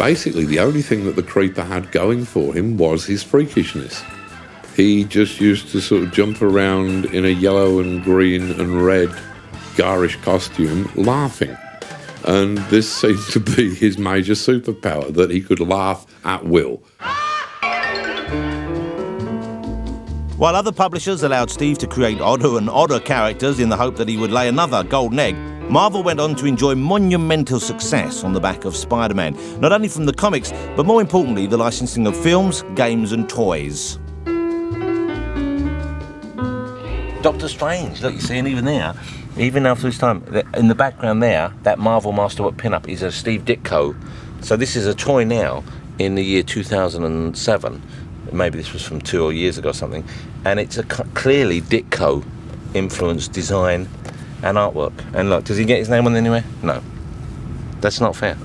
basically the only thing that the Creeper had going for him was his freakishness. He just used to sort of jump around in a yellow and green and red garish costume laughing. And this seemed to be his major superpower, that he could laugh at will. While other publishers allowed Steve to create odder and odder characters in the hope that he would lay another golden egg, Marvel went on to enjoy monumental success on the back of Spider-Man, not only from the comics, but more importantly, the licensing of films, games and toys. Doctor Strange, look, you see, and even there, even after this time, in the background there, that Marvel Masterwork pin-up is a Steve Ditko. So this is a toy now in the year 2007. Maybe this was from 2 years ago or something. And it's a clearly Ditko influenced design and artwork. And look, does he get his name on anywhere? No. That's not fair.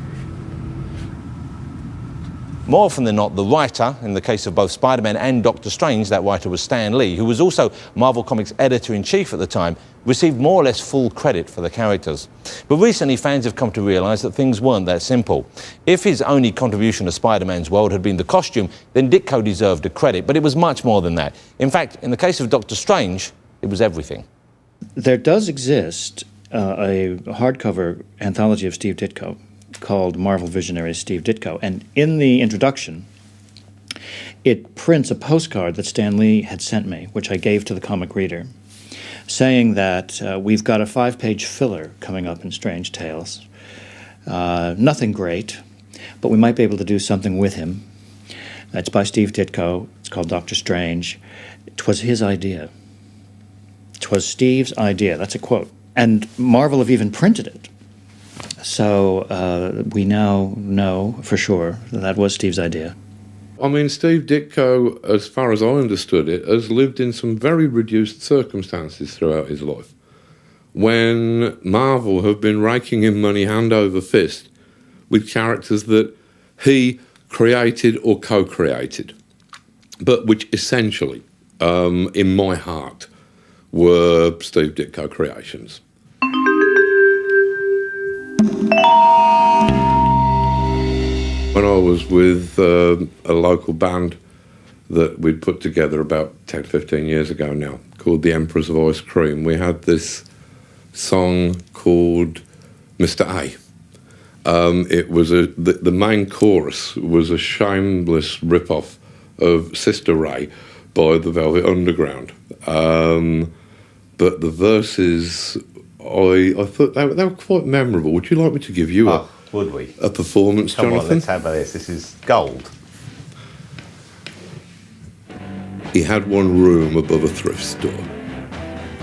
More often than not, the writer, in the case of both Spider-Man and Doctor Strange, that writer was Stan Lee, who was also Marvel Comics editor-in-chief at the time, received more or less full credit for the characters. But recently, fans have come to realise that things weren't that simple. If his only contribution to Spider-Man's world had been the costume, then Ditko deserved the credit, but it was much more than that. In fact, in the case of Doctor Strange, it was everything. There does exist a hardcover anthology of Steve Ditko called Marvel Visionaries Steve Ditko, and in the introduction it prints a postcard that Stan Lee had sent me, which I gave to the comic reader, saying that we've got a 5-page filler coming up in Strange Tales. Nothing great, but we might be able to do something with him. It's by Steve Ditko. It's called Doctor Strange. 'Twas his idea. 'Twas Steve's idea. That's a quote. And Marvel have even printed it. So we now know for sure that that was Steve's idea. I mean, Steve Ditko, as far as I understood it, has lived in some very reduced circumstances throughout his life. When Marvel have been raking in money hand over fist with characters that he created or co-created, but which essentially, in my heart, were Steve Ditko creations. When I was with a local band that we'd put together about 10, 15 years ago now, called The Emperors of Ice Cream, we had this song called Mr. A. It was the main chorus was a shameless rip-off of Sister Ray by the Velvet Underground. But the verses, I thought they were quite memorable. Would you like me to give you would we? A performance, Come Jonathan? on, let's have this. This is gold. He had one room above a thrift store.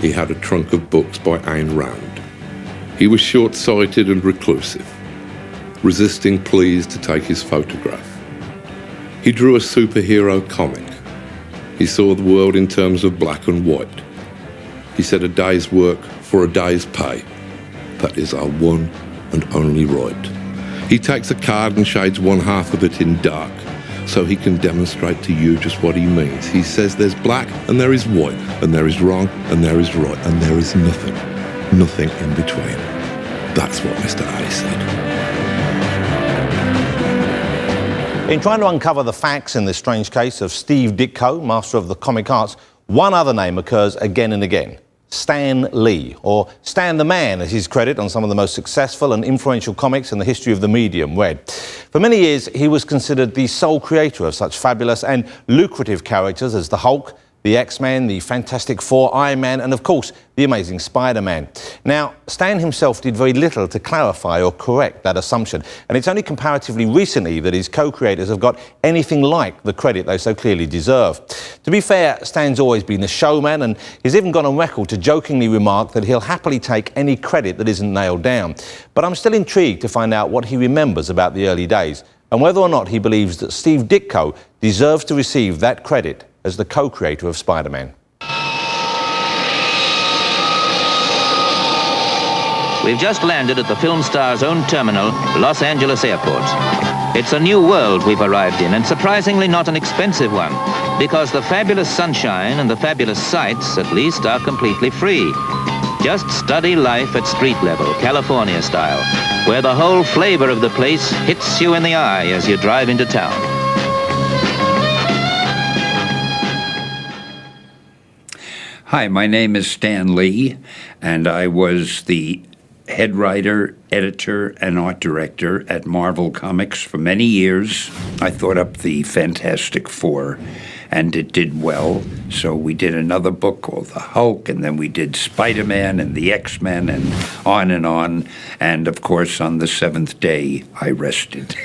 He had a trunk of books by Ayn Rand. He was short-sighted and reclusive, resisting pleas to take his photograph. He drew a superhero comic. He saw the world in terms of black and white. He said a day's work for a day's pay. That is our one and only right. He takes a card and shades one half of it in dark so he can demonstrate to you just what he means. He says there's black and there is white, and there is wrong and there is right, and there is nothing in between. That's what Mr. A said. In trying to uncover the facts in this strange case of Steve Ditko, master of the comic arts, one other name occurs again and again. Stan Lee, or Stan the Man, is his credit on some of the most successful and influential comics in the history of the medium read. For many years, he was considered the sole creator of such fabulous and lucrative characters as the Hulk, the X-Men, the Fantastic Four, Iron Man, and of course, the Amazing Spider-Man. Now, Stan himself did very little to clarify or correct that assumption, and it's only comparatively recently that his co-creators have got anything like the credit they so clearly deserve. To be fair, Stan's always been a showman, and he's even gone on record to jokingly remark that he'll happily take any credit that isn't nailed down. But I'm still intrigued to find out what he remembers about the early days, and whether or not he believes that Steve Ditko deserves to receive that credit as the co-creator of Spider-Man. We've just landed at the film star's own terminal, Los Angeles Airport. It's a new world we've arrived in, and surprisingly not an expensive one, because the fabulous sunshine and the fabulous sights, at least, are completely free. Just study life at street level, California style, where the whole flavor of the place hits you in the eye as you drive into town. Hi, my name is Stan Lee, and I was the head writer, editor, and art director at Marvel Comics for many years. I thought up the Fantastic Four, and it did well. So we did another book called The Hulk, and then we did Spider-Man and the X-Men, and on and on. And of course, on the seventh day, I rested.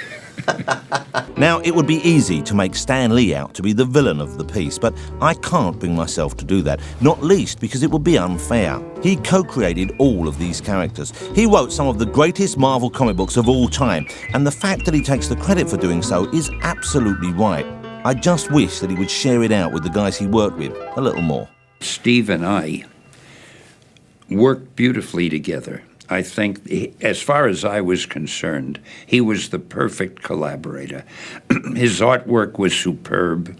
Now, it would be easy to make Stan Lee out to be the villain of the piece, but I can't bring myself to do that, not least because it would be unfair. He co-created all of these characters. He wrote some of the greatest Marvel comic books of all time, and the fact that he takes the credit for doing so is absolutely right. I just wish that he would share it out with the guys he worked with a little more. Steve and I worked beautifully together. I think, as far as I was concerned, he was the perfect collaborator. His artwork was superb.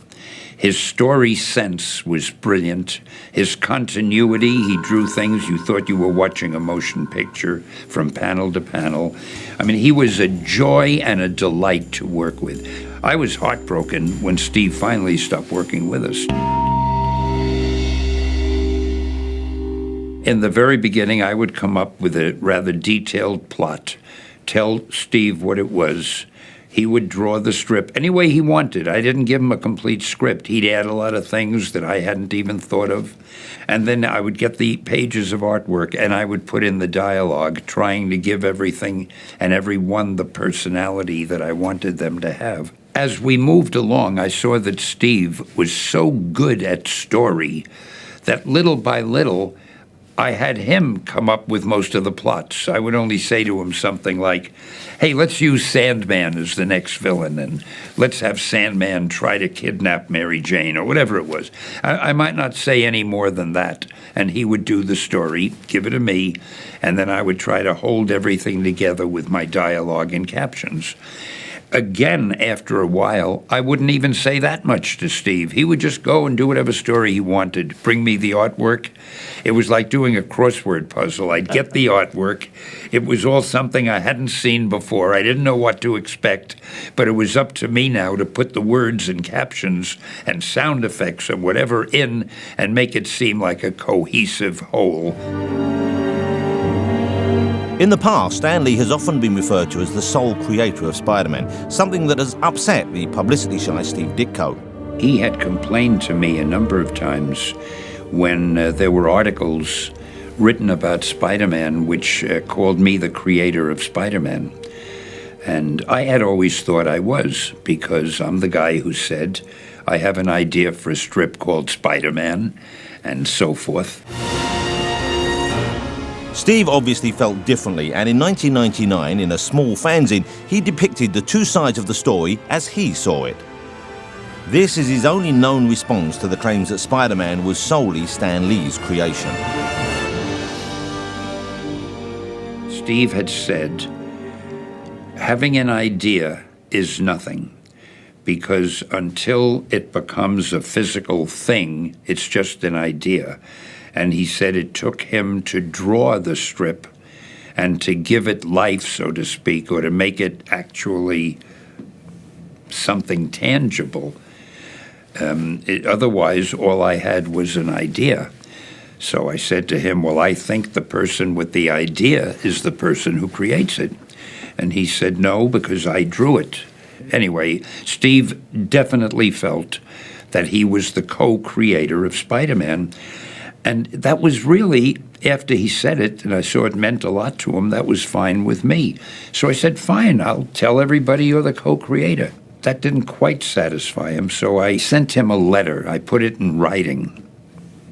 His story sense was brilliant. His continuity, he drew things you thought you were watching a motion picture from panel to panel. I mean, he was a joy and a delight to work with. I was heartbroken when Steve finally stopped working with us. In the very beginning, I would come up with a rather detailed plot, tell Steve what it was. He would draw the strip any way he wanted. I didn't give him a complete script. He'd add a lot of things that I hadn't even thought of. And then I would get the pages of artwork and I would put in the dialogue, trying to give everything and everyone the personality that I wanted them to have. As we moved along, I saw that Steve was so good at story that little by little, I had him come up with most of the plots. I would only say to him something like, hey, let's use Sandman as the next villain, and let's have Sandman try to kidnap Mary Jane, or whatever it was. I might not say any more than that, and he would do the story, give it to me, and then I would try to hold everything together with my dialogue and captions. Again, after a while, I wouldn't even say that much to Steve. He would just go and do whatever story he wanted, bring me the artwork. It was like doing a crossword puzzle. I'd get the artwork. It was all something I hadn't seen before. I didn't know what to expect, but it was up to me now to put the words and captions and sound effects and whatever in and make it seem like a cohesive whole. In the past, Stan Lee has often been referred to as the sole creator of Spider-Man, something that has upset the publicity-shy Steve Ditko. He had complained to me a number of times when there were articles written about Spider-Man which called me the creator of Spider-Man. And I had always thought I was, because I'm the guy who said, I have an idea for a strip called Spider-Man, and so forth. Steve obviously felt differently, and in 1999, in a small fanzine, he depicted the two sides of the story as he saw it. This is his only known response to the claims that Spider-Man was solely Stan Lee's creation. Steve had said, having an idea is nothing, because until it becomes a physical thing, it's just an idea. And he said it took him to draw the strip and to give it life, so to speak, or to make it actually something tangible. Otherwise, all I had was an idea. So I said to him, well, I think the person with the idea is the person who creates it. And he said, no, because I drew it. Anyway, Steve definitely felt that he was the co-creator of Spider-Man. And that was really, after he said it, and I saw it meant a lot to him, that was fine with me. So I said, fine, I'll tell everybody you're the co-creator. That didn't quite satisfy him, so I sent him a letter. I put it in writing.